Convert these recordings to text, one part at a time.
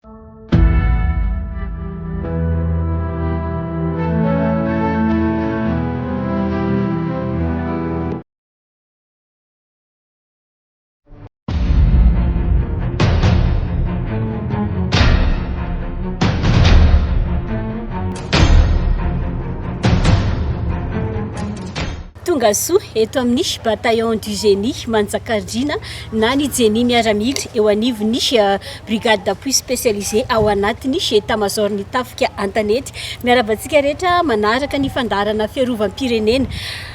Tonga soa eto amin'ny bataillon du génie Manjakandriana na ny génie miaramila eo anivony brigade d'appui spécialisé ao anatiny état-major ny tafika Antanety. Miarabantsika rehetra manaraka ny fandarana fiarovam-pirenena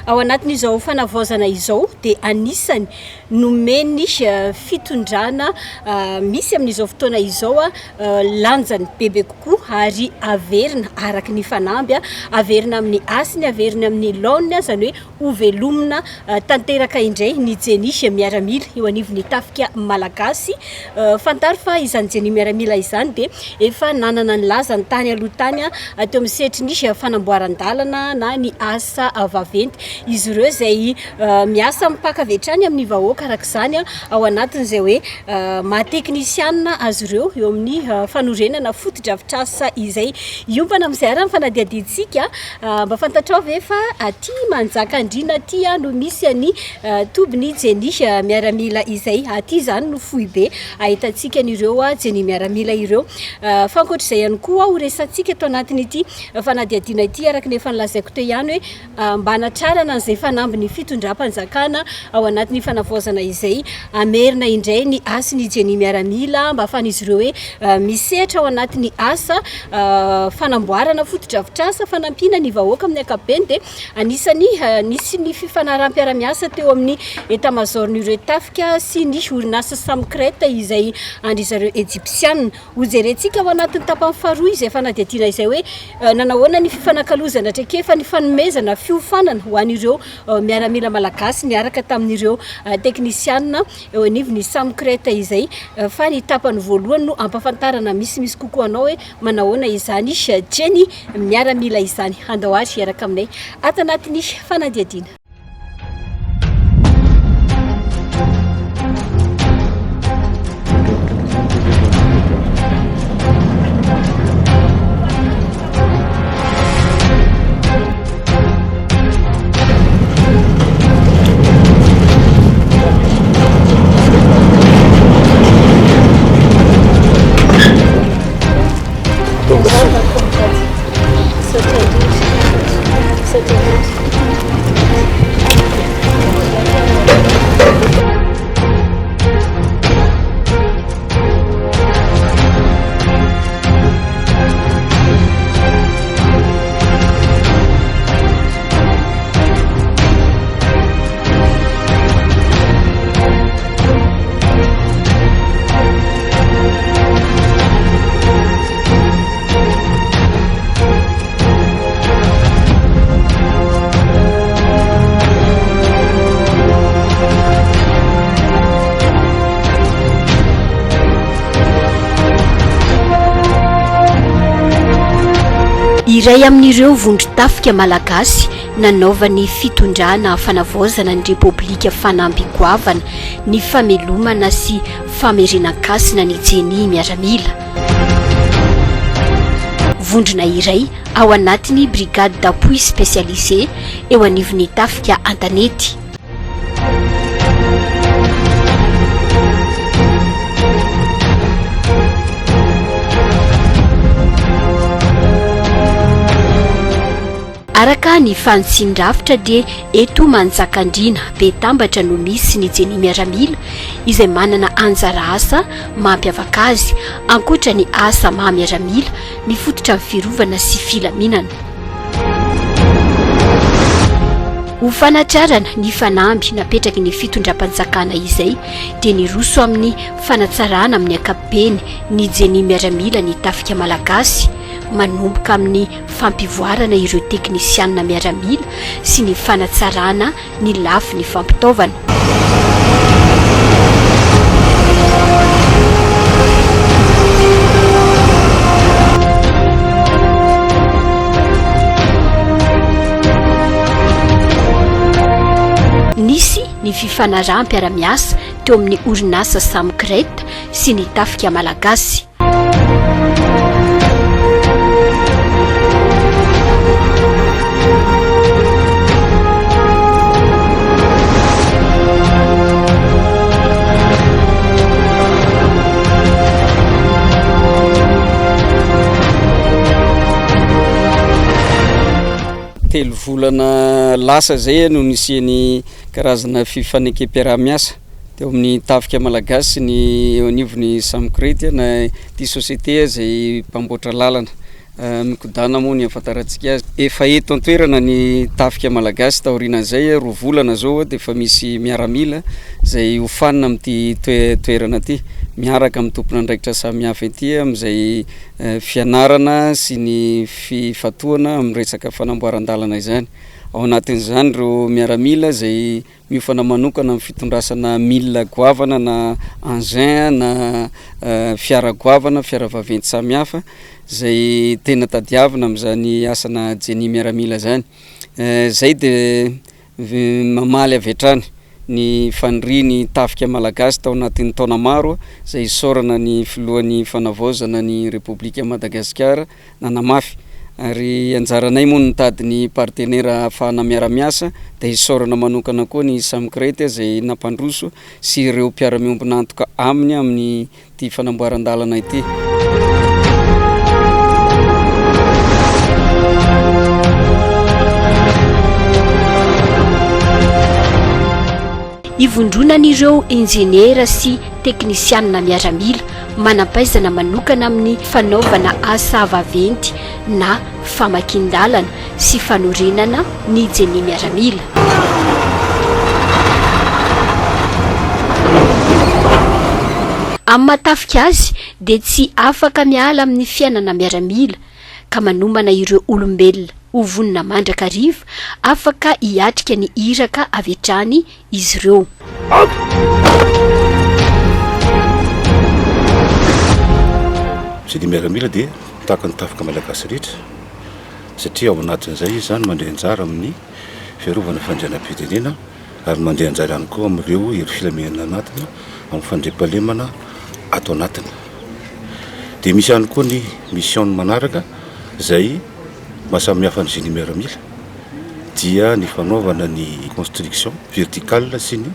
ao anatin'izao fanavaozana izao dia anisany nomeny fitondrana misy amin'izao fotoana izao lanjany bebe kokoa ary averina araka ny fanamby averina amin'ny asiny averina amin'ny laoniny zany hoe velomina tanteraka indray ny génie miaramila eo anivony tafika malagasy. Fantaro fa izany génie miaramila izany dia efa nanana ny lazany tany aloha tany teo amin'ny sehatry fanamboaran-dalana na ny asa vaventy. Izy ireo izay miasa mipakavetrany amin'ny vahoaka araka izany ao anatin'izay hoe maha-teknisiana azy ireo eo amin'ny fanorenana fotodrafitrasa izay iompana amin'izay ara fanadihadihitsika mba fantatrao ve fa aty Manjakandriana aty no misy any tobiny génie miaramila izay aty zany no fohy be ahitantsika an'ireo génie miaramila ireo. Fa ankoatr'izay ihany koa ho resantsika eto anatin'ity fanadihadiana ity araka ny efa nilazaiko teo ihany hoe mba hanatrarana an'izay fanamby ny fitondram-panjakana ao anatin'ny fanavaozana izay amerina indray ny asiny génie miaramila mba ahafahan'izy ireo hoe misehatra ao anatin'ny asa fanamboarana fotodrafitrasa fanampiana ny vahoaka amin'ny ankapobeny dia anisany nisy ny fifanaraha-mpiara-miasa teo amin'ny état-major ny tafika sy ny orinasa samkreta izay andrizareo egyptianina ho jerentsika ao anatin'ny tapany faharoa izay fanadihadiana izay hoe nanahoana ny fifanakalozana traikefa ny fanomezana fiofanana ho an'ireo miaramila malagasy niaraka tamin'ireo teknisianina eo anivony samkreta izay fa ny tapany voalohany no ampafantarana misimisy kokoa anao hoe manahoana izany génie miaramila izany. Andahoary hiaraka aminay ato anatin'ny fanadihadiana. Iray amin'ireo vondron-tafika malagasy nanaovany fitondrana fanavaozana ny repoblika fanamby-goavana ny famelomana sy famerenan-kasina ny génie miaramila. Vondrona iray ao anatiny brigade d'appui spécialisé eo anivony tafika Antanety. Araka ny fanitsin-drafitra dia eto Manjakandriana be tambatra no misy ny génie miaramila izay manana anjara asa mampiavaka azy ankoatra ny asa mahamiaramila ny fototra ny firovana sy filaminana. Ho fanatrarana ny fanamby napetraky ny fitondram-panjakana izay dia niroso amin'ny fanatsarana amin'ny ankapobeny ny génie miaramila ny tafika malagasy manomboka amin'ny fampivoarana ireo teknisianina miaramila sy ny fanatsarana ny lafy ny fampitaovana. Nisy ny fifanaraha-mpiara-miasa teo amin'ny orinasa samkreta sy ny tafika malagasy. volana lasa zay no nisiany karazana fifanekam-piarah-miasa teo amin'ny tafika malagasy ny eo anivony Samkrety na ty société zay mpamboatra lalana mikodana moa ny afataratsika azy efa eto an-toerana ny tafika malagasy taorinan'izay roa volana zao de efa misy miaramila zay hofanina amin'ty toerana ty miaraka amin'ny tompona andraikitra samihafa ety amin'izay fianarana sy ny fifatoana amin'ny resaka fanamboaran-dalana izany ao anatin'izany reo miaramila zay miofana manokana amin'ny fitondrasana mila goavana na engin na fiara goavana fiara vaventy samihafa zay tena tadiavina amin'izany asana jeny miaramila zany zay de mamaly avy hatrany ny faniriny tafika malagasy tao anatin'ny taona maro zay isorana ny filohan'ny fanavaozana ny Repoblika Madagasikara nanamafy ary anjaranay moa nitady ny partenaire ahafahana miara-miasa de isorana manokana koa ny Samkrety zay nampandroso sy ireo mpiara-miombona antoka aminy amin'ny ty fanamboaran-dalana ity. Ivondronan'ireo enjeniera sy teknisianina miaramila manampaizana manokana amin'ny fanaovana asa vaventy na famakin-dalana sy fanorenana ny jeny miaramila. Amin'ny matafika azy dia tsy afaka miala amin'ny fiainana miaramila ka manomana ireo olombelona ho vonina mandrakariva afaka hiatrika ny iraka avy hatrany izy ireo. Jeny miaramila dia tahaka ny tafika malagasy rehetra satria ao anatin'izay izy zany mandeha anjara amin'ny fiarovana fandrianam-pirenena ary mandeha anjara ihany koa amin'ireo hery filaminana anatiny amin'ny fandriam-pahalemana ato anatiny. Dia misy ihany koa ny mission manaraka zay mahasamihafa ny jeny miaramila dia ny fanaovana ny construction verticale sy ny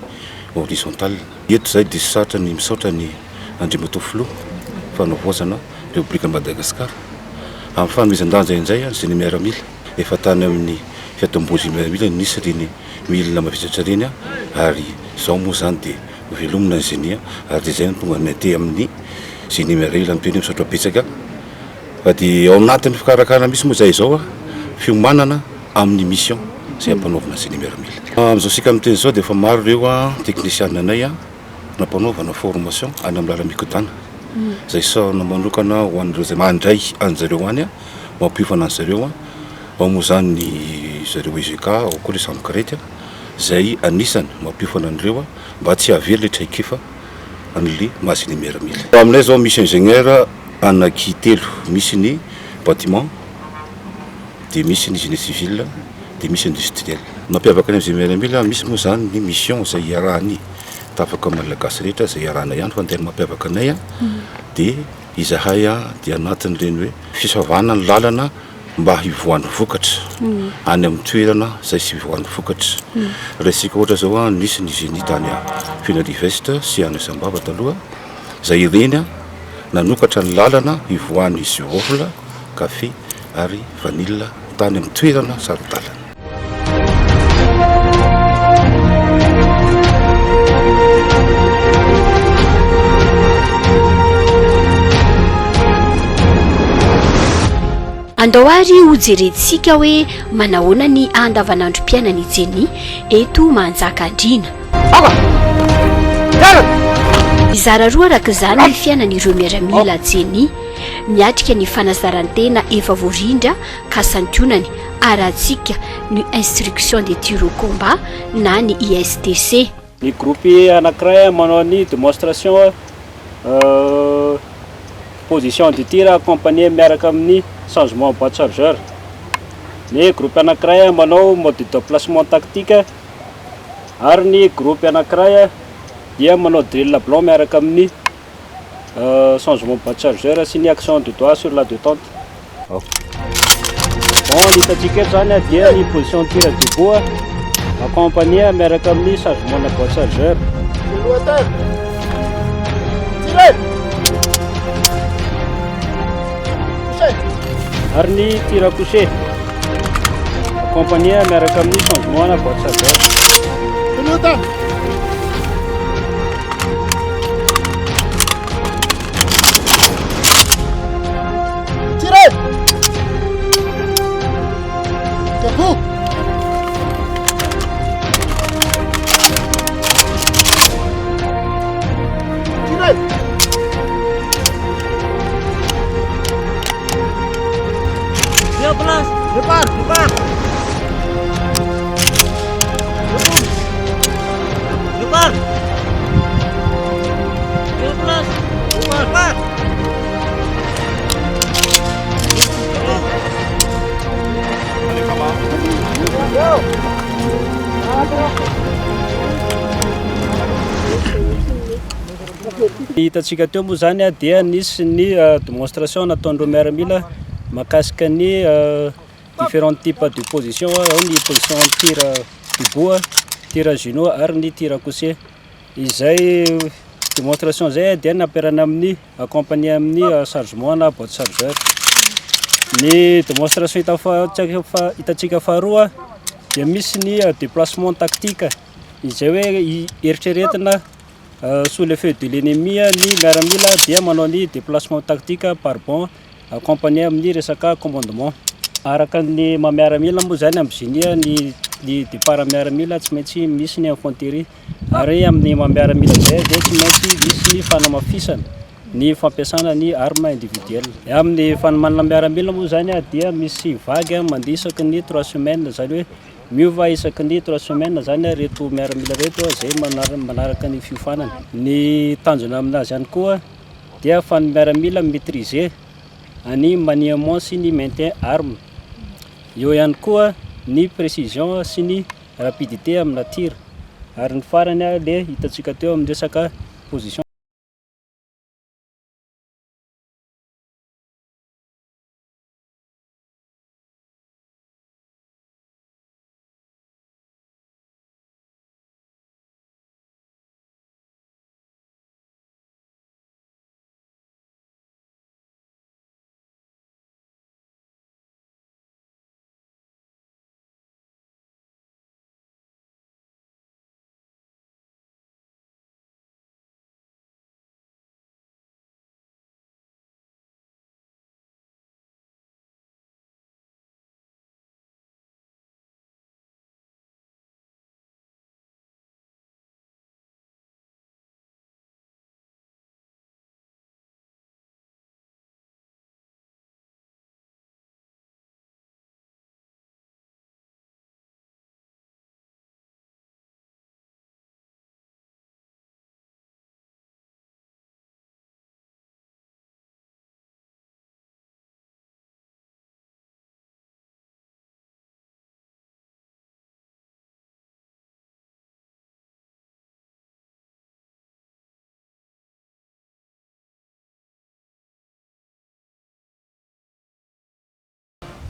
horizontale. Eto zay dia saratra ny misaotra ny Andriamatoa fanavaozana Repoblika Madagasikara amin'ny fanomezan-danja inzay jeny miaramila efa tany amin'ny fiatombozy miaramila nisy reny milina mavesatra reny ary zao moa zany dia velomina ny jeny ary zay no tonga nate amin'ny jeny miaramila miteny misaotra betsaka fa dia ao anatin'ny fikarakarana misy moa zay zao fiomanana amin'ny mission zay ampanaovana jeny miaramila. Amin'izao sika miteny zao dia efa maro ireo teknisianina anay nampanaovana formation any amin'ny lala mikodana zay saona manokana ho an'ireo zay mandray an'zareo any mampiofana an'zareo ao moa zany ny zareo EGK ao koa le Samkrety zay anisany mampiofana an'ireo mba tsy havely le traikefa an'le mahajeny miaramila. Aminay zao misy ingénieur anaky telo, misy ny bâtiment dia misy ny génie civil dia misy industriel. Mampiavaka ny jeny miaramila misy moa zany ny mission zay iarahany tafaka malagasy rehetra zay iarahana ihany fa ny tena mampiavaka anay dia izahay dia anatin'ireny hoe fisavana ny lalana mba hivoan'ny vokatra any amin'ny toerana zay sy hivoan'ny vokatra. Resika ohatra zao nisy ny génie tany Finariveste sy any Sambava taloha zay ireny nanokatra ny lalana hivoan'ny zirofla, kafe ary vanille tany amin'ny toerana sarodalana. Andawary ho jerentsika hoe manahoana ny andavanandrom-piainany jeny eto manjaka andrina. Mizara roa araka izany ny fiainan'ireo miaramila jeny miatrika ny fanazarantena efa voarindra ka santionany aratsika ny instruction de tir au combat na ny ISTC. Ny groupe anankiray manao ny démonstration position de tir accompagné miaraka amin'ny changement boîte chargeur. Ny groupe anankiray manao mode de déplacement tactique ary ny groupe anankiray dia manao drill blanc miaraka amin'ny changement boîte chargeur sy ny action de doigt sur la détente. Bon, ny hitantsika eto zany dia ny position tir debout accompagné miaraka amin'ny changement na boîte chargeur. Ary ny tir à coucher compagnie miaraka amin'ny changement na boîte chargeur. Hitantsika teo moa zany dia nisy ny démonstration nataondreo miaramila mahakasika ny différents types de position, ao ny position tir debout, tir genou ary ny tir couché. Izay démonstration zay dia nampiarana amin'ny accompagné amin'ny chargement na boîte chargeur. Ny démonstration hitantsika faharoa dia misy ny déplacement tactique, izay hoe eritreretina sous l'effet de l'ennemi ny miaramila dia manao ny déplacement tactique par bond accompagné amin'ny resaka commandement. Araka ny miaramila moa zany amin'ny génie ny départ miaramila tsy maintsy misy ny infanterie, ary amin'ny miaramila zay dia tsy maintsy misy ny fanamafisana ny fampiasana ny arme individuelle. Amin'ny fanomanana miaramila moa zany dia misy vague mandeha isaky ny 3 semaines, zany hoe miova isaky ny 3 semaines zany reto miaramila reto zay manaraka ny fiofanana. Ny tanjona aminazy ihany koa dia ahafahan'ny miaramila maîtriser ny maniement sy ny maintien arme, eo ihany koa ny précision sy ny rapidité amina tir, ary ny farany le hitantsika teo amin'ny resaka position.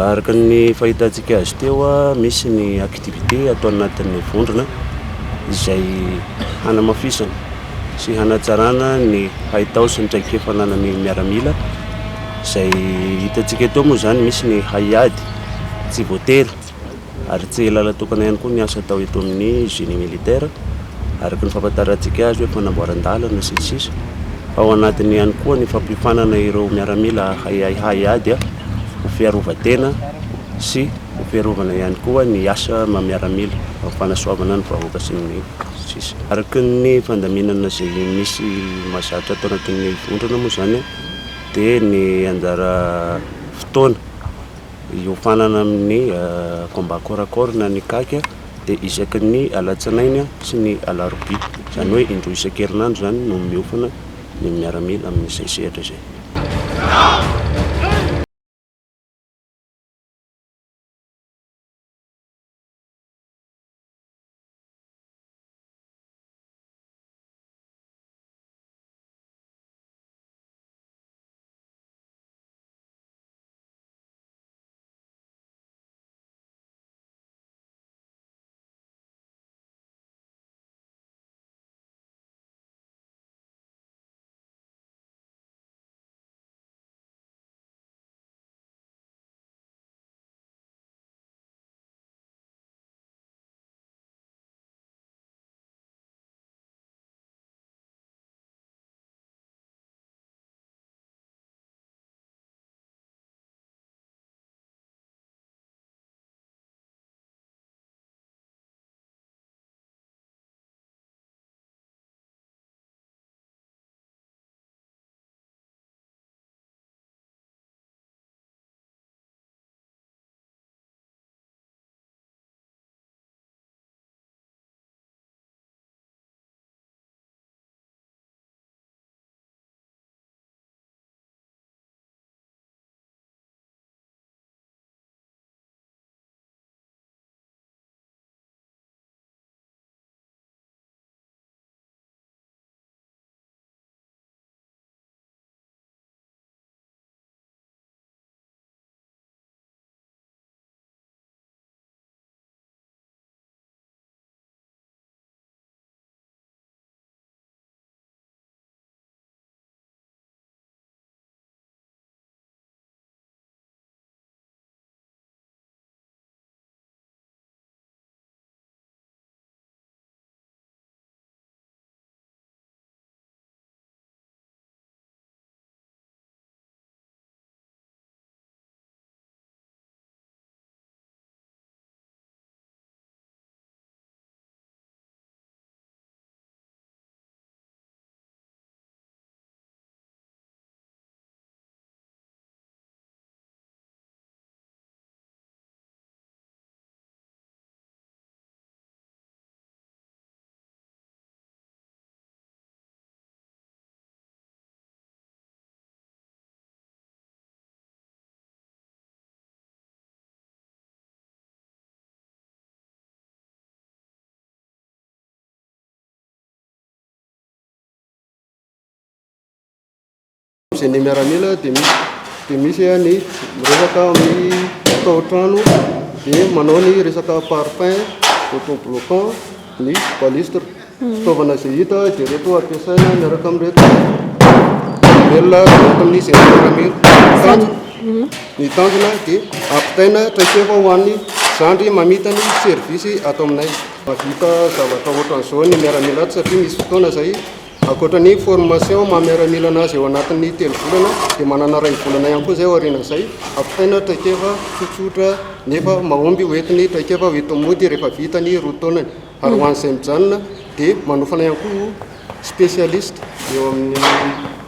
Araka ny fahitantsika azy teo misy ny activité atao anatin'ny vondrona izay hanamafisana sy hanatsarana ny haitao sy ny traikefananan'ny miaramila. Izay hitantsika teo moa zany misy ny haiady tsy voatery, ary tsy lala tokana ihany koa ny asa atao eto amin'ny génie militaire, araka ny fahafantarantsika azy hoe fanamboaran-dalana sy ny sisa. Ao anatiny ihany koa ny fampiofanana ireo miaramila haiady ho fiarovan-tena sy ho fiarovana ihany koa ny asa miaramila, fanasoavana ny vahoaka sy ny sisa. Araka ny fandaminana izay misy mahazatra atao anatin'ny vondrona moa zany dia ny anjara fotoana iofanana amin'ny combat corps à corps na ny CAC dia isaky ny alatsinainy sy ny alarobia, zany hoe indroa isan-kerinandro zany no miofana ny miaramila amin'izay sehatra izay. génie miaramila dia misy ny resaka amin'ny tao-trano dia manao ny resaka parpaing autobloquant ny balistre fitaovana izay hita dia reto ampiasaina miaraka amin'reto velona reto amin'ny génie miaramila ny tanjona dia ampitaina traikefa ho an'ny zandry mamita ny servisy ato aminay mavita zavatra ohatran'izao ny miaramila ato satria misy fotoana izay akoatra ny formation mahamiaramila anazy eo anatin'ny telo volana dia manana ray volana ihany koa zay ao aoriana izay ampitaina traikefa tsotsotra nefa mahomby hoentiny traikefa hoentomody rehefa vita ny roa taonany ary ho an'izay mijanona dia manofana ihany koa spécialiste eo amin'ny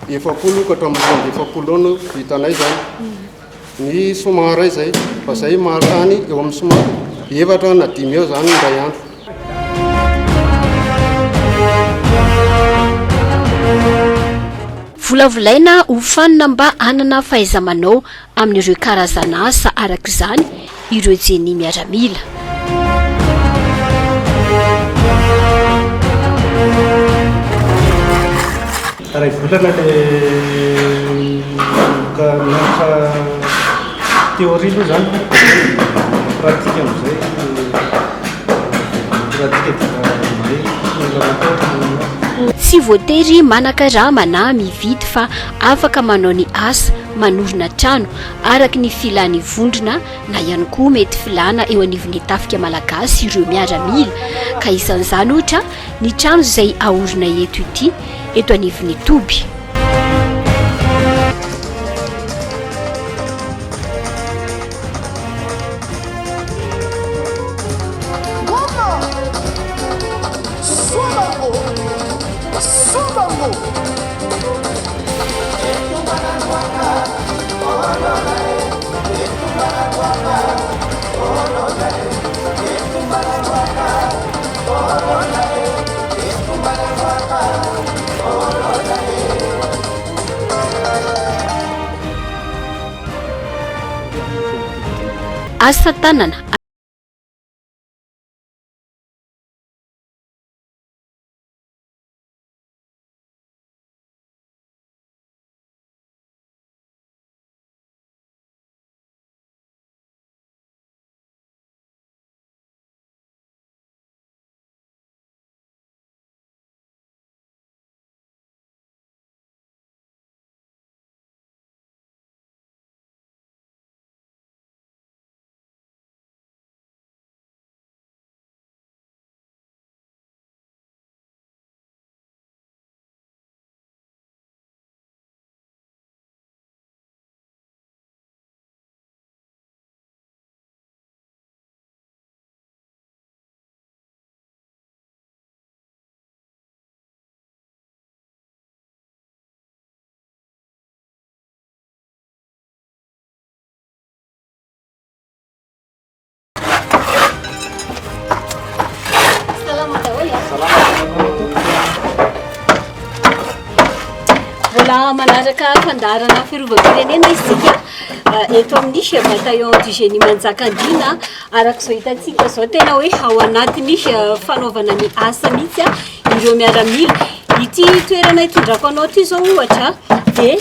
70 ka hatramin'ny 70 no vitanay zany ny somaray zay fa zay mahatany eo amin'ny soma 7 na 5 eo zany ndray andro. Volavolaina ho fanina mba anana fahaiza-manao amin'ireo karazana asa araka izany ireo génie miaramila. Ray volana ka mianatra théorie aloha zany pratika amin'izay pratika Tsy voatery manan-karama na mividy fa afaka manao ny asa manorina trano araka ny filany vondrona na ihany koa mety filana eo anivon'ny tafika malagasy ireo miaramila ka isan'izany ohatra ny trano izay ahorona eto ity eto anivon'ny Toby. Asa tanana vola manaraka fandarana fiarovam-pirenena isika eto amin'ny bataillon du génie Manjakandriana araka izao hitantsika zao tena hoe ao anatiny fanaovana ny asa mihitsy ireo miaramila. Ity toerana hitondrako anao ty zao ohatra dia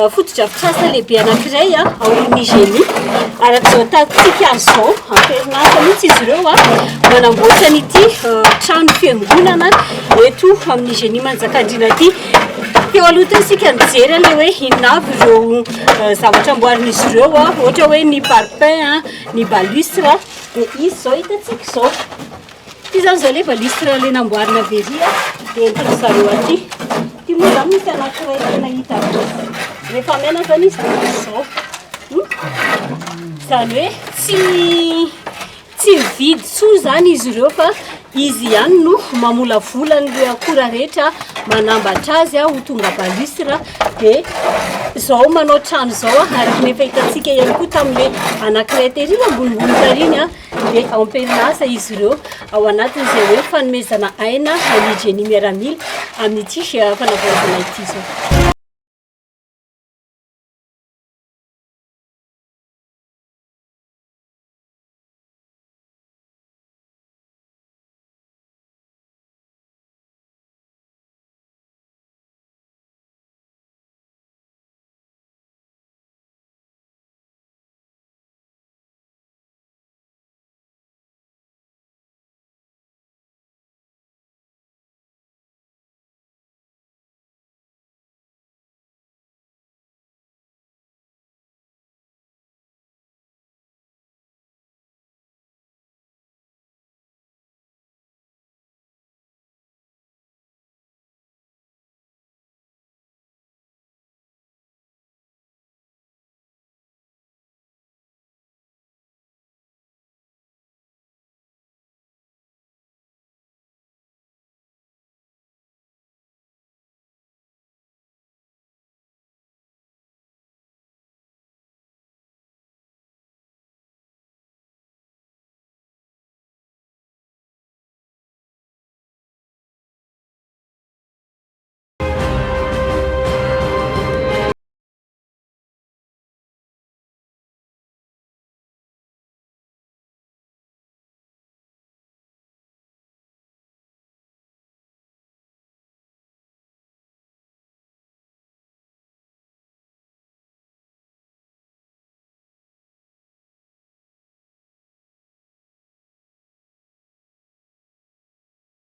fotodrafitrasa lehibe anankiray aorian'ny génie araka izao tatsika azy zao amperinasa mihitsy izy ireo manamboatra n'ity trano fiangonana eto amin'ny génie Manjakandriana ity. Teo aloha teo isika nijery ilay hoe inona avy ireo zavatra amboarin'izy ireo ohatra hoe ny parpaing ny balistre dia izy zao hitantsika izao ty zany zao ilay balistre ilay namboarina very dia entina zareo aty ty moa zany misy anankiray tena hita rehefa mena zany izy izao zany hoe tsy mividy tsoa zany izy ireo fa izy ihany no mamolavolany le akora rehetra manambatra azy ho tonga balistre dia zao manao trano zao ary nefa hitantsika ihany koa tamin'ilay anankiray tery ambonimbony tariny dia amperinasa izy ireo ao anatin'izay hoe fanomezana aina ny génie miaramila amin'ity fanavaozana ity zao.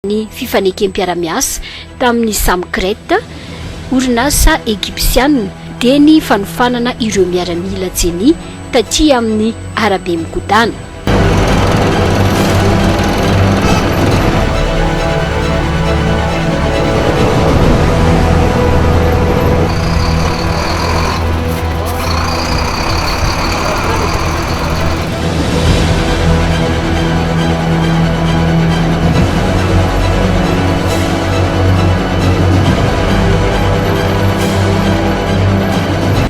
Ny fifanekam-piara-miasa tamin'ny Samkreta, orinasa egyptianina dia ny fanofanana ireo miaramila jeny taty amin'ny arabe mikodana.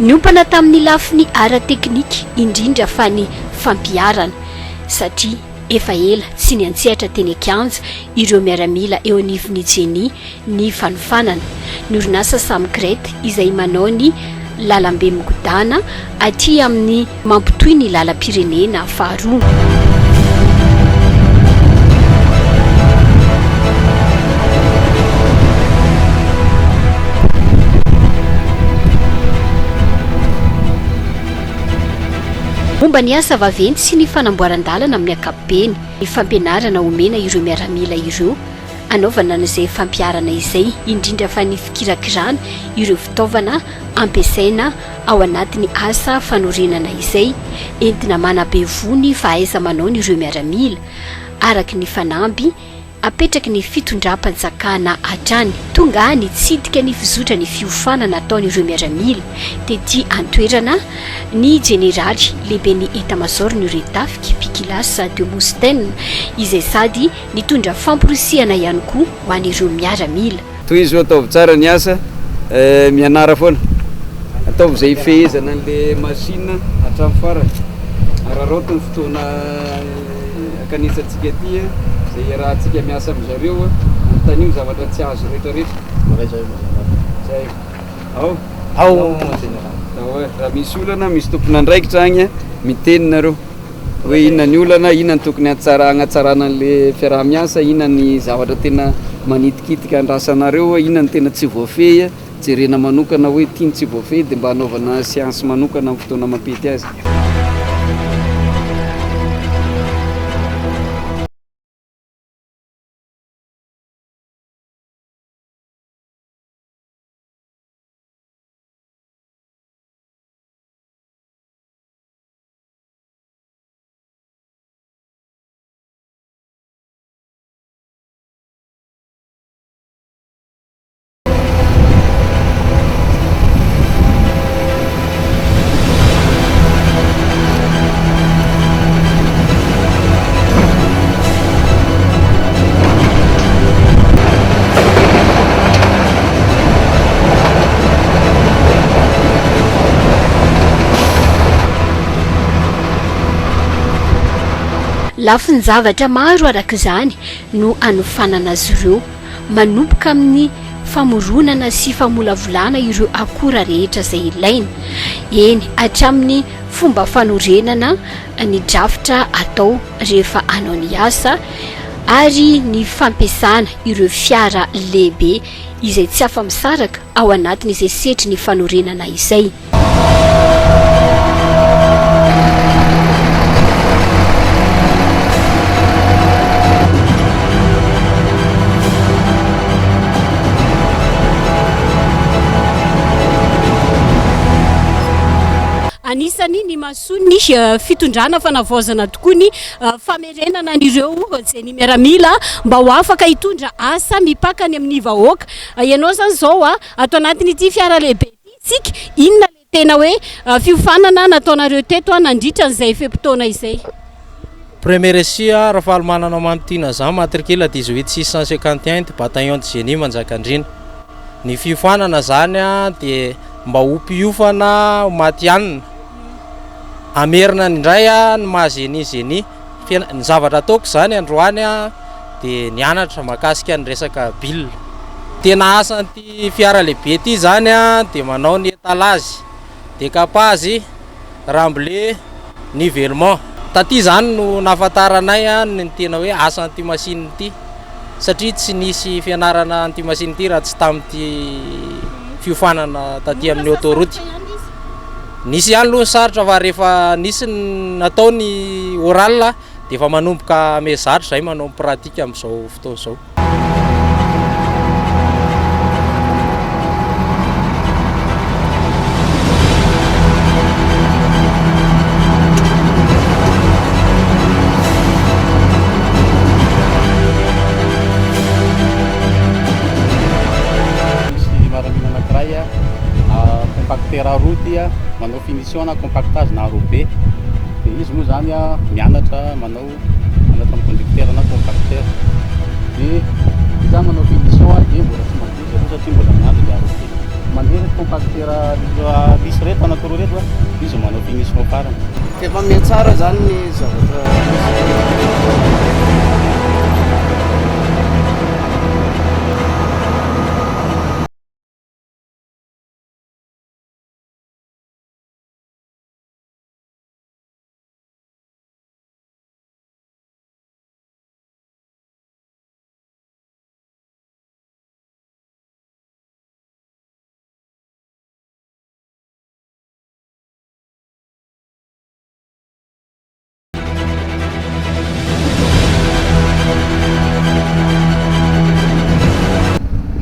Niompana tamin'ny lafiny ara-teknika indrindra fa ny fampiarana satria efa ela sy ny antsehatra teny an-kianja ireo miaramila eo anivon'ny jeny ny fanofanana. Ny orinasa Samkreta izay manao ny lalambe mikodana aty amin'ny mampitoy ny lalam-pirenena faharoa. Momba ny asa vaventy sy ny fanamboaran-dalana amin'ny ankapobeny, ny fampianarana omena ireo miaramila ireo, anaovana an'izay fampiarana izay indrindra fa ny fikirakirana ireo fitaovana ampiasaina ao anatin'ny asa fanorenana izay, entina manabe vony fahaiza manao ny ireo miaramila araky ny fanamby apetraky ny fitondram-panjakana hatrany. Tonga ny tsidika ny fizotra ny fiofanana ataon'ireo miaramila tetỳ antoerana ny jeneraly lehibe ny etamajor ny retafika Pikilas Demosthène izay sady nitondra famporisihana ihany koa ho an'ireo miaramila. Toy izy ataovy tsara ny asa mianara foana ataovy zay fehezana an'le machine hatramin'ny farany araroto ny fotoana akanisantsika ty zay raha tsika miasa am'zareo antanio zavatra tsy azo rehetrarehetra zay ao raha misy olana misy tompona andraikitra agny miteninareo hoe inona ny olana, inona ny tokony hanatsarana an'le fiaraha-miasa, inona ny zavatra tena manitikitika andrasanareo, inona ny tena tsy voafehy jerena manokana hoe tiany tsy voafehy dia mba hanaovana siansy manokana amin'ny fotoana mampety azy. Lafiny zavatra maro araka izany no anofanana azy ireo, manomboka amin'ny famoronana sy famolavolana ireo akora rehetra izay ilaina, eny hatramin'ny fomba fanorenana ny drafitra atao rehefa hanao ny asa ary ny fampiasana ireo fiara lehibe izay tsy afa-misaraka ao anatin'izay setry ny fanorenana izay. Anisany ny mahasoa ny fitondrana fanavaozana tokoa ny famerenana an'ireo jeny miaramila mba ho afaka hitondra asa mipakany amin'ny vahoaka. Ianao zany zao atao anatin'ity fiara lehibe itsika, inona le tena hoe fiofanana nataonareo teto nandritra an'izay fepotona izay? Premier Sia Rafal manana mamptina zany matricule 18651 bataillon de génie Manjakandriana. Ny fiofanana zany dia mba ho mpiofana matianina amerina indray ny mahazeny ny zavatra ataoko zany androany dia nianatra makasika ny resaka bile. Tena asan'ity fiara lehibe ty zany dia manao ny étalage, décapage, remblai, nivellement. Taty zany no nahafantaranay ny tena hoe asan'ity machine ity satria tsy nisy fianarana an'ity machine ity raha tsy tamin'ity fiofanana taty amin'ny autoroute. Nisy ihany aloha ny sarotra fa rehefa nisy natao ny oral dia efa manomboka ame zatra zay manao pratika amin'izao fotoana izao. compacteur roa ty a manao finition na compactage na robe de izy moa zany a mianatra manao mianatra amin'ny conducteur na compacteur de za manao finition a de mbola tsy mandeha zareo satria mbola mianatra de robe mandeha reto compacteur lisy reto anakoroa reto a izy manao finition farany efa miatsara zany ny zavatra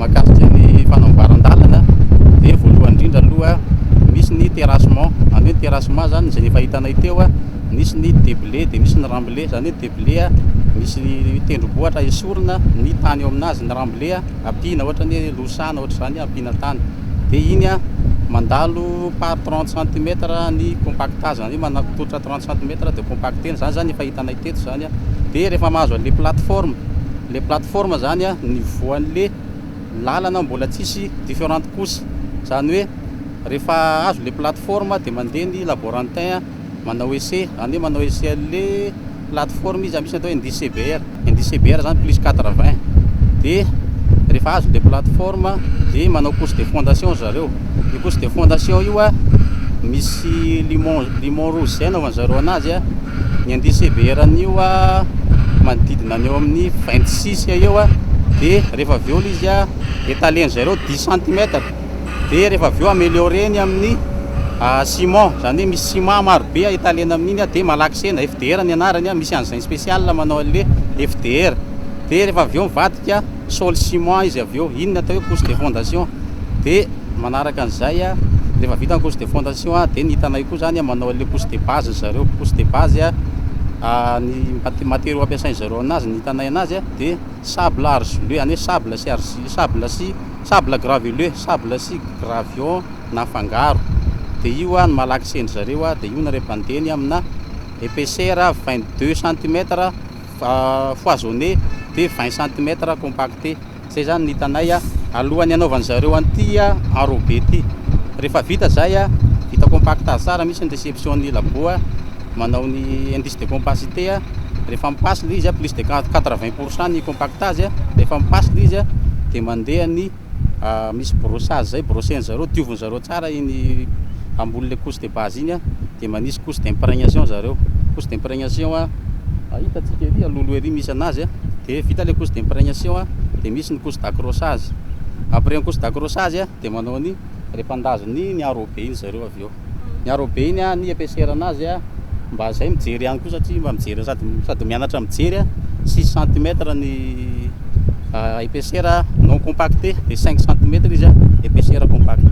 mahakasika ny fanamboaran-dalana de voalohany indrindra aloha misy ny terrassement any hoe terrassement zany zay efa hitanay teo a misy ny déblé de misy ny remblé zany hoe déblé a misy tendrombohatra esorina ny tany eo aminazy ny remblé a ampina ohatra ny hoe losana ohatra zany ampina tany de iny a mandalo par 30 cm ny compactage zany hoe manakotolotra 30 cm de compactena zany zany efa hitanay teto zany a de rehefa mahazo an'le plateforme zany a ny voan'le lalana mbola tsisy différente couche zany hoe rehefa azo le plateforme de mandeha ny laborantin manao essai zany hoe manao essai an'le plateforme izy misy atao hoe NDCBR zany plus 80 de rehefa azo le plateforme de manao couche de fondation zareo io couche de fondation io a misy limon rouge zay naovan'ny zareo anazy a ny NDCBR an'io a manodidina ny eo amin'ny 26 eo a de rehefa avy eo izy a étaleny zareo 10 cm de rehefa avy eo amélioreny amin'ny ciment zany hoe misy ciment marobe étalena amin'iny a de malaky sena FDR ny anarany a misy an'izay spécial manao an'le FDR de rehefa avy eo mivadika sol ciment izy avy eo iny ny atao hoe couche de fondation de manaraka an'izay a rehefa vita ny couche de fondation a de ny hitanay koa zany a manao an'le couche de base zareo couche de base a ny matériau ampiasainy zareo anazy ny hitanay anazy a de sable argileux any hoe sable graveleux sable sy gravion na fangaro de io a ny malaky sendry zareo a de io narepandeny amina épaisseur 22 cm foisonné de 20 cm compacté zay zany ny hitanay a alohan'ny anaovan'ny zareo an'ity a enrobé ty rehefa vita zay a vita compactage tsara misy ny réception ny labo a manao ny indice de compacité a rehefa mipasy le izy a plus de 80% ny compactage a rehefa mipasy le izy a de mandeha ny misy brossage zay brosseny zareo dioviny zareo tsara iny ambonin'le couche de base iny a de manisy couche d'imprégnation zareo couche d'imprégnation a hitatsika ery alolo ery misy anazy a de vita le couche d'imprégnation a de misy ny couche d'accrochage après ny couche d'accrochage a de manao ny repandazony ny enrobé iny zareo avy eo ny enrobé iny a ny épaisseur anazy a mba zay mijery ihany koa satria mba mijery sady mianatra mijery a 6 cm ny épaisseur non compacté de 5 cm izy a épaisseur compacté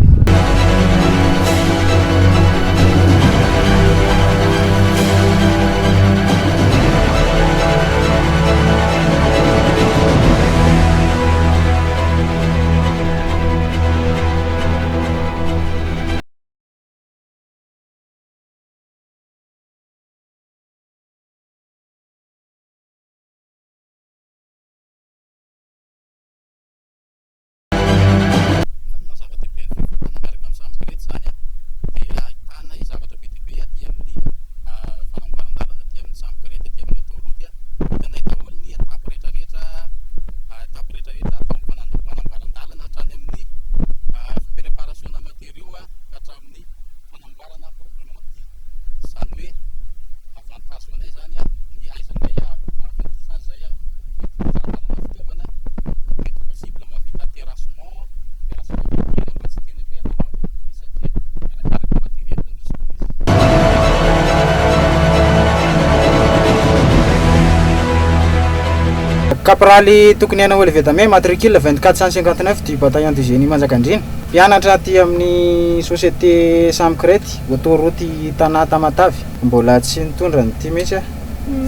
Caporaly Tokoniana Olivier Damé, matricule 2459 du bataillon du génie Manjakandriana. Mpianatra aty amin'ny société Samkrety, autoroute Tana Tamatavy. Mbola tsy nitondra ny ty mihitsy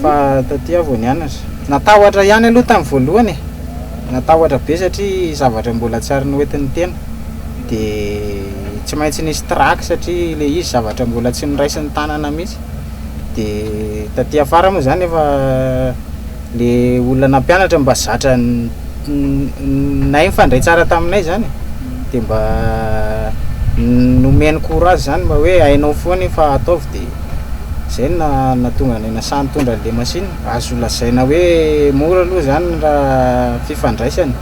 fa taty vao nianatra. Natahotra ihany aloha tamin'ny voalohany. Natahotra be satria zavatra mbola tsy ary noentin'ny tena. De tsy maintsy nisy trac satria le izy zavatra mbola tsy niraisin'ny tanana mihitsy. De taty afara moa zany efa le olona nampianatra mba zatra nay mifandray tsara taminay zany, de mba nomeny courage zany mba hoe hainao foany fa ataovy. De zay natonga ny nasahy nitondra le machine. Azo lazaina hoe mora aloha zany raha fifandraisany.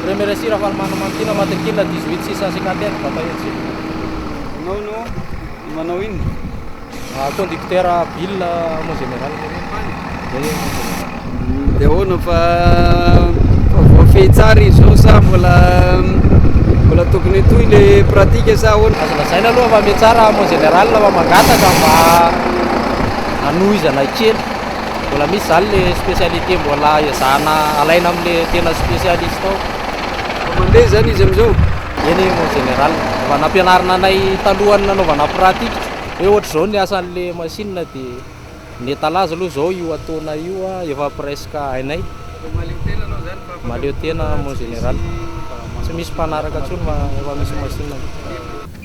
Première sira Rafal Mantina matricule 18651 bataillon G. Manao manao ino? Conducteur bill mon général. Dia ahoana fa voafehy tsara izy zao sa mbola tokony toy le pratika sa ahoana? Azo lazaina aloha fa mety tsara mon général fa mangataka mba hanohizana kely. Mbola misy zany le spécialité mbola ezahana alaina amin'le tena spécialiste ao. Mandeha zany izy amizao. Eny mon général, mba nampianarina anay talohany nanaovana pratique hoe ohatra zao ny asan'le machine dia ny étalage aloha zao io ataona io efa presque hainay. Maleo tena mon général. Tsy misy mpanaraka intsony fa efa misy machine.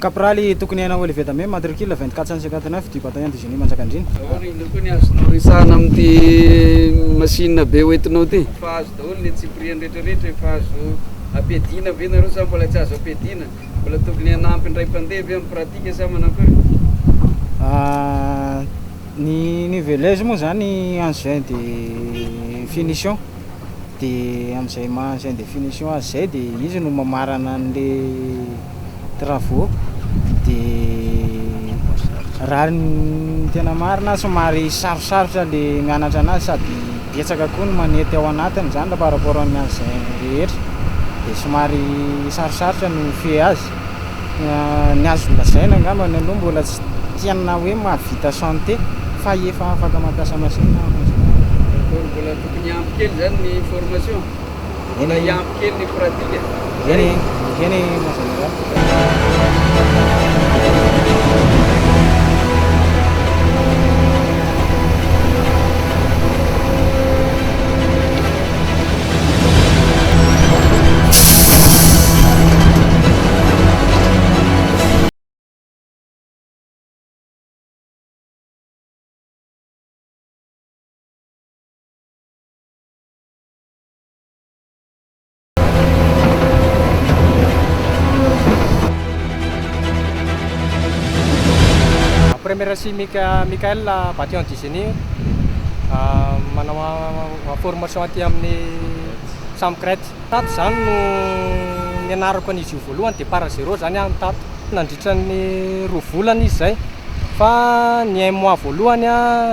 Caporaly Tokoniana Olivier Damé, matricule 2459 du bataillon du génie Manjakandriana. Ino koa ny azonao resahana amin'ity machine be hoentinao ty? Fa azo daholo le tsipriany rehetrarehetra, fa azo ampiadina ve nareo sa mbola tsy azo ampiadina? Mbola tokony hanampy indray mpandeha ve amin'ny pratika sa manakory? Ny nivelaise moa zany engin de finition. De amin'izay engin de finition azy zay de izy no mamarana an'le travaux. De raha ny tena marina somary sarosarotra le mianatra anazy sady betsaka koa no manety ao anatiny zany par rapport amin'ny engin rehetra. De somary sarosarotra no fe azy. Ny azo lazaina angamba ny aloha mbola tsy tiana hoe mahavita santé fa efa afaka mampiasa machine. Mbola tokony ampy kely zany ny formation. Mbola iampy kely ny pratika. Eny mon général. Première chimique Michael bataillon du génie manao formation aty amin'ny Samkrety. Tato zany no nianarako an'izy io voalohany dia para zéro zany any tato. Nandritra ny 2 volana izy zay. Fa ny 1 mois voalohany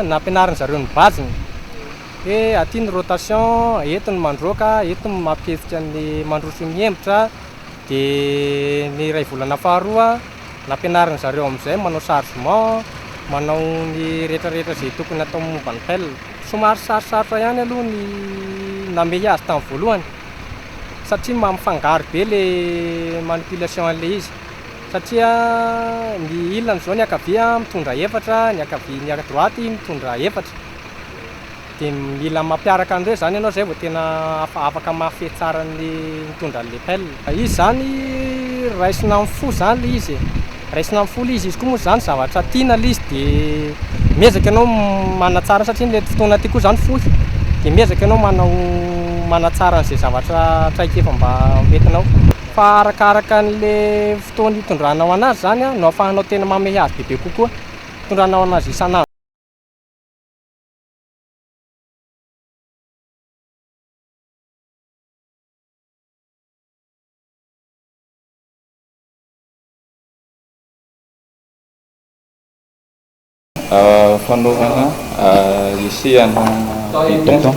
nampianarin zareo ny baziny. Hoe aty ny rotation, eto ny mandroaka, eto ny mampihefitra ny mandroso mihembotra. Dia ny iray volana faharoa nampianarin zareo amin'izay manao chargement, manao ny rehetrarehetra zay tokony atao momba ny pelle. Somary sarosarotra ihany aloha ny namehy azy tamin'ny voalohany satria mamifangaro be le manipulation an'le izy. Satria ny ilany zao ny ankavia mitondra 4, ny droite mitondra 4. Dia mila mampiaraka an'ireo zany ianao zay vao tena afaka mafy tsara ny mitondra an'le pelle. Izy zany raisina amin'ny fo zany le izy. Raisina amin'ny fo izy koa moa zany zavatra tiana le izy dia miezaka ianao manatsara satria le fotoana ty koa zany fohy. Dia miezaka ianao manatsara an'izay zavatra traikefa mba hoentinao. Fa arakaraka an'le fotoana hitondranao anazy zany no ahafahanao tena mamehy azy bebe kokoa. Hitondranao anazy isan'andro. fanaovana esehana béton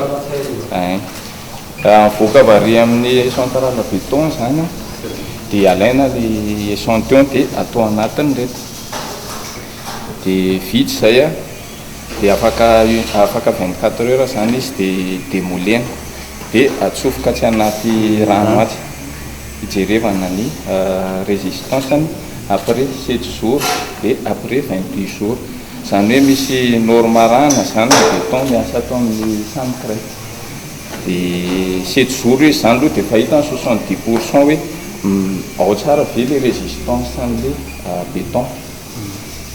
voaka vary amin'ny centrale béton zany dia alaina le échantillon dia atao anatiny reto dia vitsy zay a dia afaka 24 heures zany izy dia molena dia atsofoka tsy anaty rano atsy hijerevana ny résistance après 7 jours et après 28 jours zany hoe misy normarana zany béton miasa atao amin'ny samcret dia 7 jours izy zany aloha dia fahita 70% hoe ao tsara ve le résistance an'le béton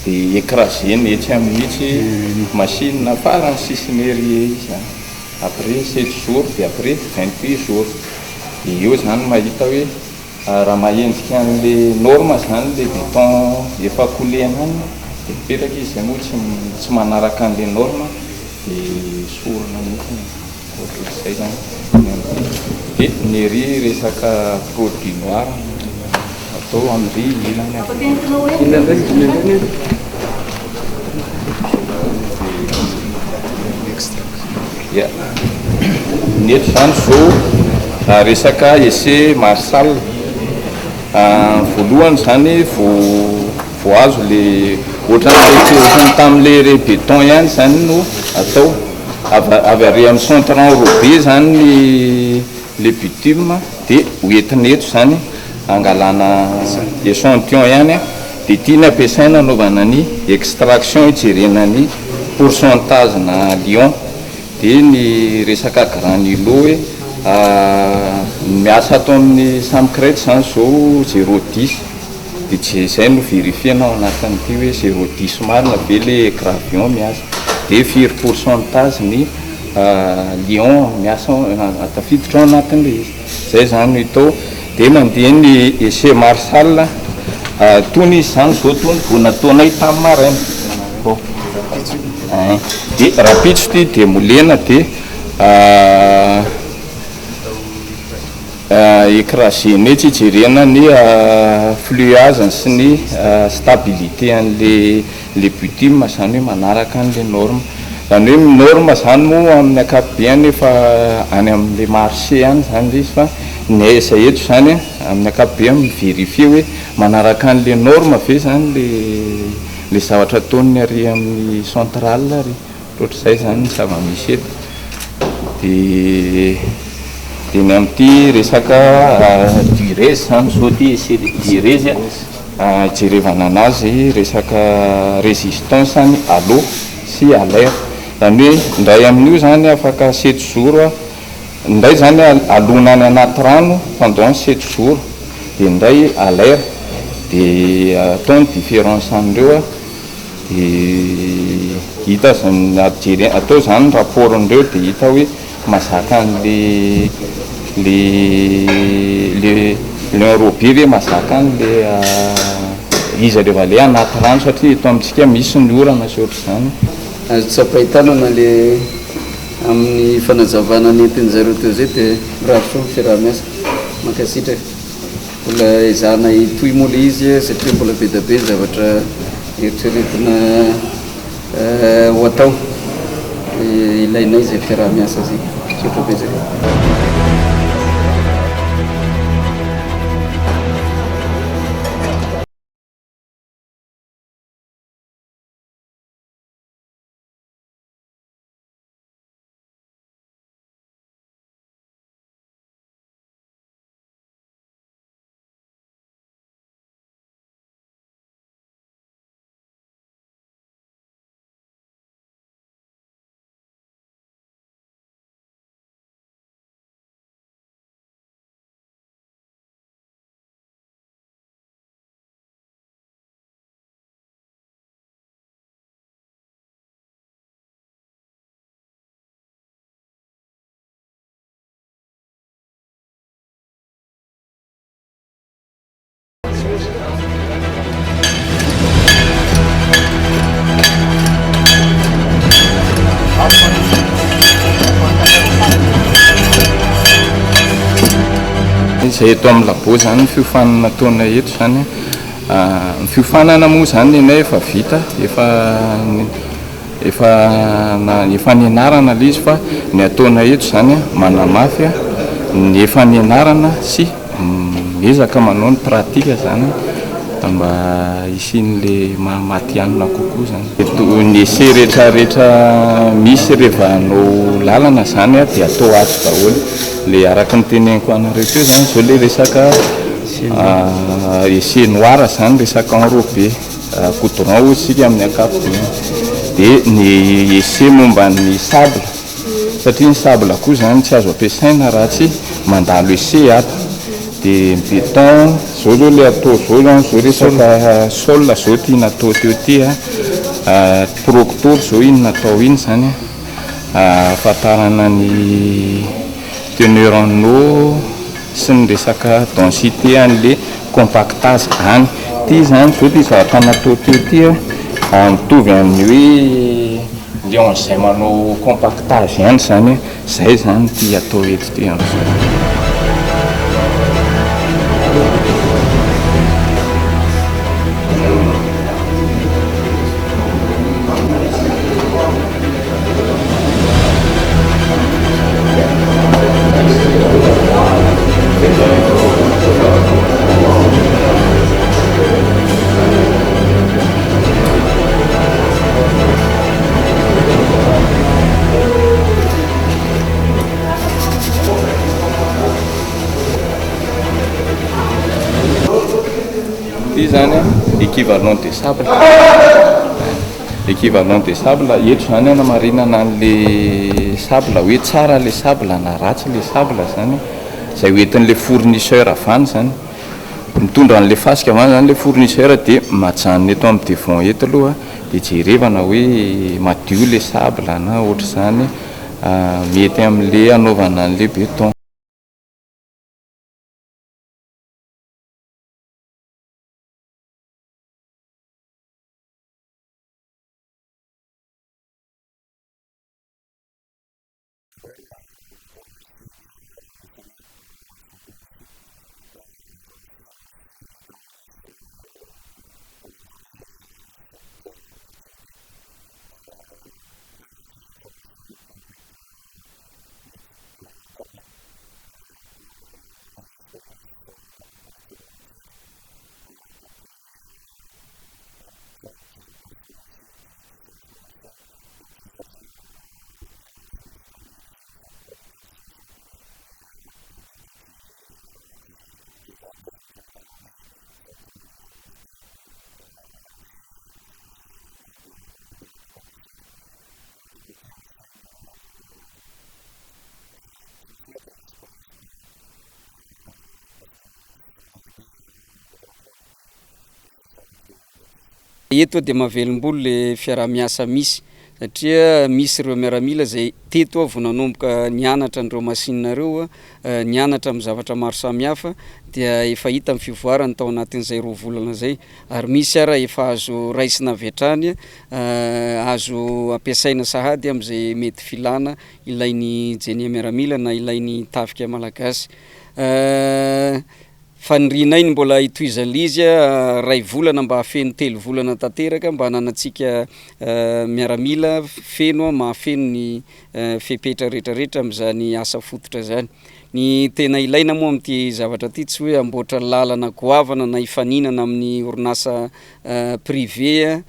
dia écraseny etsy amin'n'itsy machine farany sisiny ery izy après 7 jours dia après 28 jours dia eo zany mahita hoe raha mahendrika an'le norme zany le béton efa kolena any dia mipetraka izy zay moa tsy manaraka an'le norme dia sorona mihitsy ohatr'izay zany dia ny ry resaka produit noir atao am'ry ilany ny eto zany zao resaka essai Marsal voalohany zany vo azo le ohatrany tam'le béton ihany zany no atao avy ary amin'ny centre enrobé zany le bitume dia hoentina eto zany angalana échantillon ihany dia tiany ampiasaina anaovana ny extraction hijerenany pourcentage na lion dia ny resaka granuleux hoe miasa atao amin'ny samcret zany zao 0,10 dia zay no vérifienao anatin'ity hoe 0,10 marina be le gravion miasa dia firy pourcentage ny lion miasa tafiditra ao anatin'le izy zay zany no hitao dia mandeha ny essai Marsal tony izy zany zao tony vo nataonay tamin'ny maraina dia raha pitso ty dia molena dia écraseny etsy hijerena ny fluazany sy ny stabilité an'le bitume zany hoe manaraka an'le norme zany hoe norme zany moa amin'ny ankapobeny efa any amin'le marché any zany le izy fa ny aiza eto zany amin'ny ankapobeny mivérifie hoe manaraka an'le norme ve zany le zavatra ataony ary amin'ny centrale ary ohatr'izay zany ny zava-misy eto dia ny amin'ity resaka durée zany zao ty durée hijerevana anazy resaka résistance zany à l'eau sy à l'air zany hoe ndray amin'io zany afaka 7 jours ndray zany alona any anaty rano pendant 7 jours dia ndray à l'air dia atao ny différence an'ireo dia hita zany atao zany rapport an'ireo dia hita hoe mazaka an'le enrobé hoe mazaka an'le izy rehefa le anaty rano satria eto amintsika misy ny orana sy ohatr'izany azo tsapahitanana le amin'ny fanazavana nentin'zareo teo zay dia miravitra fiarah-miasa makasitraka mbola ezahana hitoy moa le izy satria mbola be da be zavatra eritreretina ho atao ilainay zay fiarah-miasa zay sotra be zay zay eto amin'ny labo zany fiofanana taona eto zany ny fiofanana moa zany anay efa vita efa nianarana le izy fa ny ataona eto zany manamafy ny efa nianarana sy miezaka manao ny pratika zany mba isin'le mahamaty-anina kokoa zany ny ese rehetrarehetra misy rehefa anao lalana zany dia atao ato daholo le araka ny teneniko anareo teo zany zao le resaka ese noir zany resaka enrobé coudron isika amin'ny ankapobeny dia ny ese momba ny sable satria ny sable koa zany tsy azo ampiasaina raha tsy mandalo ese ato dia béton zao le atao zao zany zao resaka sol zao ty natao teo ty proctor zao iny natao iny zany afatarana ny teneur en eau sy ny resaka densité an'le compactage any ty zany zao ty zavatra natao teo ty mitovy amin'ny hoe lion zay manao compactage ihany zany zay zany ty atao eto ty am'zay. Zany équivalent des sables eto zany anamarinana an'le sable hoe tsara le sable na ratsy le sable zany zay hoentin'le fournisseur avany zany mitondra an'le fasika avany zany le fournisseur dia majanona eto amin'ny devant eto aloha dia jerevana hoe madio le sable na ohatra zany mety amin'le anaovana an'le béton. Eto dia mahavelom-bolo le fiarah-miasa misy satria misy ireo miaramila zay teto vao nanomboka nianatra andreo masinareo nianatra amin'ny zavatra maro samihafa dia efa hita amin'ny fivoarany tao anatin'izay 2 volana zay ary misy ara efa azo raisina avy hatrany azo ampiasaina sahady amin'izay mety filana ilain'ny jenia miaramila na ilain'ny tafika malagasy. Fanirinainy mbola hitoizan'izy 2 volana mba hafeno 3 volana tanteraka mba hananatsika miaramila feno mahafeno ny fepetra rehetrarehetra amin'izany asa fototra zany. Ny tena ilaina moa amin'ity zavatra ty tsy hoe amboatra lalana goavana na ifaninana amin'ny orinasa privé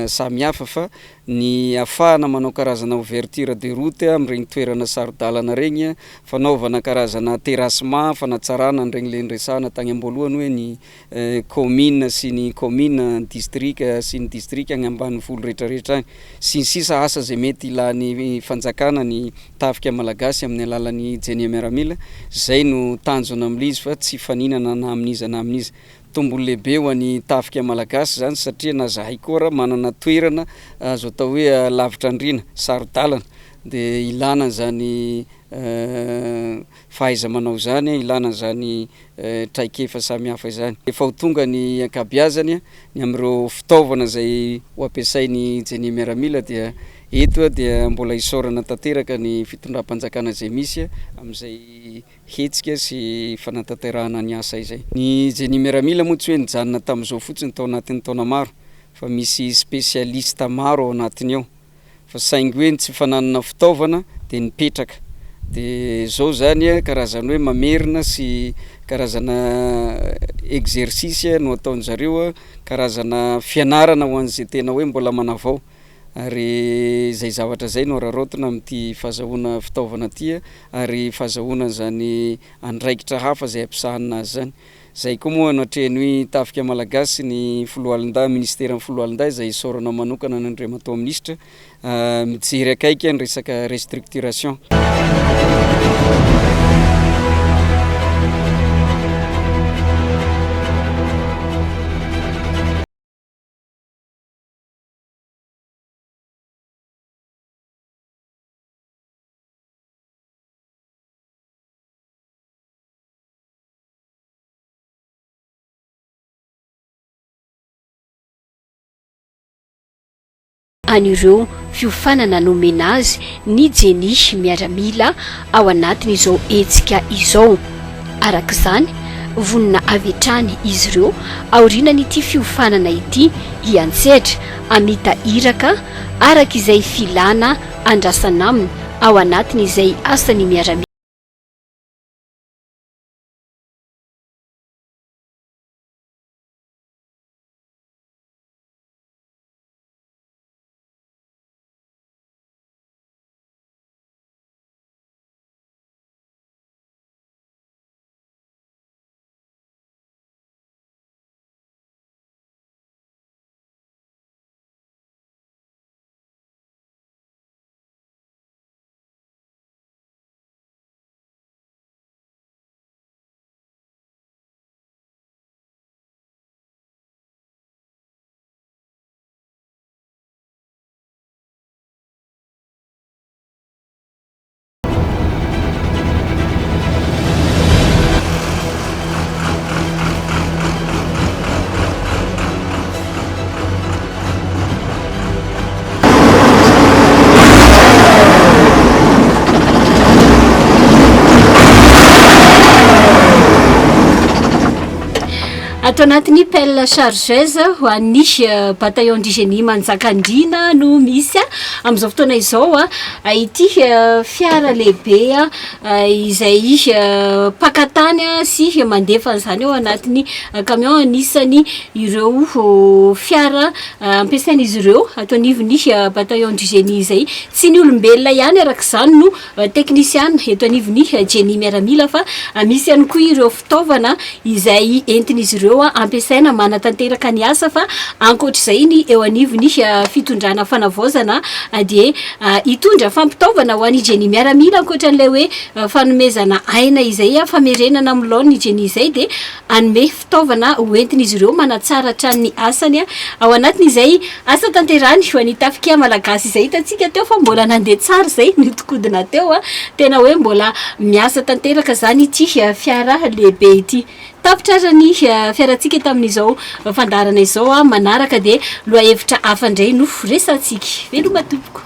samihafa fa ny afahana manao karazana ouverture de route amin'ireny toerana sarodalana regny fanaovana karazana terrassement fanatsarana an'iregny le nresahana tagny am-boalohany hoe ny commune sy ny commune district sy ny district agny ambanivolo rehetrarehetra agny sy ny sisa asa zay mety ilany fanjakana ny tafika malagasy amin'ny alalan'ny jenia miaramila zay no tanjona amin'izy fa tsy faninana na amin'izy na amin'izy. Tombony lehibe ho an'ny tafika malagasy zany satria na zahay koa raha manana toerana azo atao hoe lavitra andrina sarodalana dia ilana zany fahaiza manao zany ilana zany traikefa samihafa izany. Efa ho tonga ny ankabeazany ny amin'ireo fitaovana zay ho ampiasain'ny jenia miaramila dia eto dia mbola isorana tanteraka ny fitondram-panjakana zay misy amin'izay hetsika sy fanatanterahana ny asa izay. Ny Génie miaramila moa tsy hoe nijanona tamin'izao fotsiny tao anatin'ny taona maro fa misy spesialista maro ao anatiny ao fa saingy hoe tsy fananana fitaovana dia nipetraka. Dia zao zany karazana hoe mamerina sy karazana exercice no ataon'zareo karazana fianarana ho an'izay tena hoe mbola manavao ary zay zavatra zay no rarotina amin'ity fahazahoana fitaovana ty ary fahazahoana zany andraikitra hafa zay ampisahanina azy zany. Zay koa moa natrehany hoe tafika malagasy ny foloalinda ministera foloalinda zay sorana manokana n'Andriamatoa ministra mijery akaiky ny resaka restructuration. An'ireo fiofanana nomena azy ny Génie miaramila ao anatin'izao hetsika izao. Araka izany vonina avy hatrany izy ireo aorianan'ity fiofanana ity hiantsetra amita iraka araka izay filana andrasana aminy ao anatin'izay asany miaramila. Ato anatin'ny pelle chargeuse ho an'ny bataillon du Génie Manjakandriana no misy amin'izao fotoana izao ity fiara lehibe izay pakatany sy mandefa an'izany ao anatin'ny camion anisany ireo fiara ampiasain'izy ireo ato anivon'ny bataillon du Génie izay tsy ny olombelona ihany araka izany no teknisiana eto anivon'ny Génie miaramila fa misy ihany koa ireo fitaovana izay entin'izy ireo ampiasaina manatanteraka ny asa fa ankoatr'izay ny eo anivon'ny fitondrana fanavaozana dia hitondra fampitaovana ho an'ny Génie miaramila ankoatran'ilay hoe fanomezana aina izay famerenana amin'ny laon'ny Génie izay dia anome fitaovana hoentin'izy ireo manatsaratra ny asany ao anatin'izay asa tanterany ho an'ny tafika malagasy izay hitantsika teo fa mbola nandeha tsara izay nitokodina teo tena hoe mbola miasa tanteraka zany ity fiara lehibe ity. Tapitra ny fiarantsika tamin'izao fandarana izao manaraka dia loha hevitra hafa indray no resantsika. Veloma tompoko.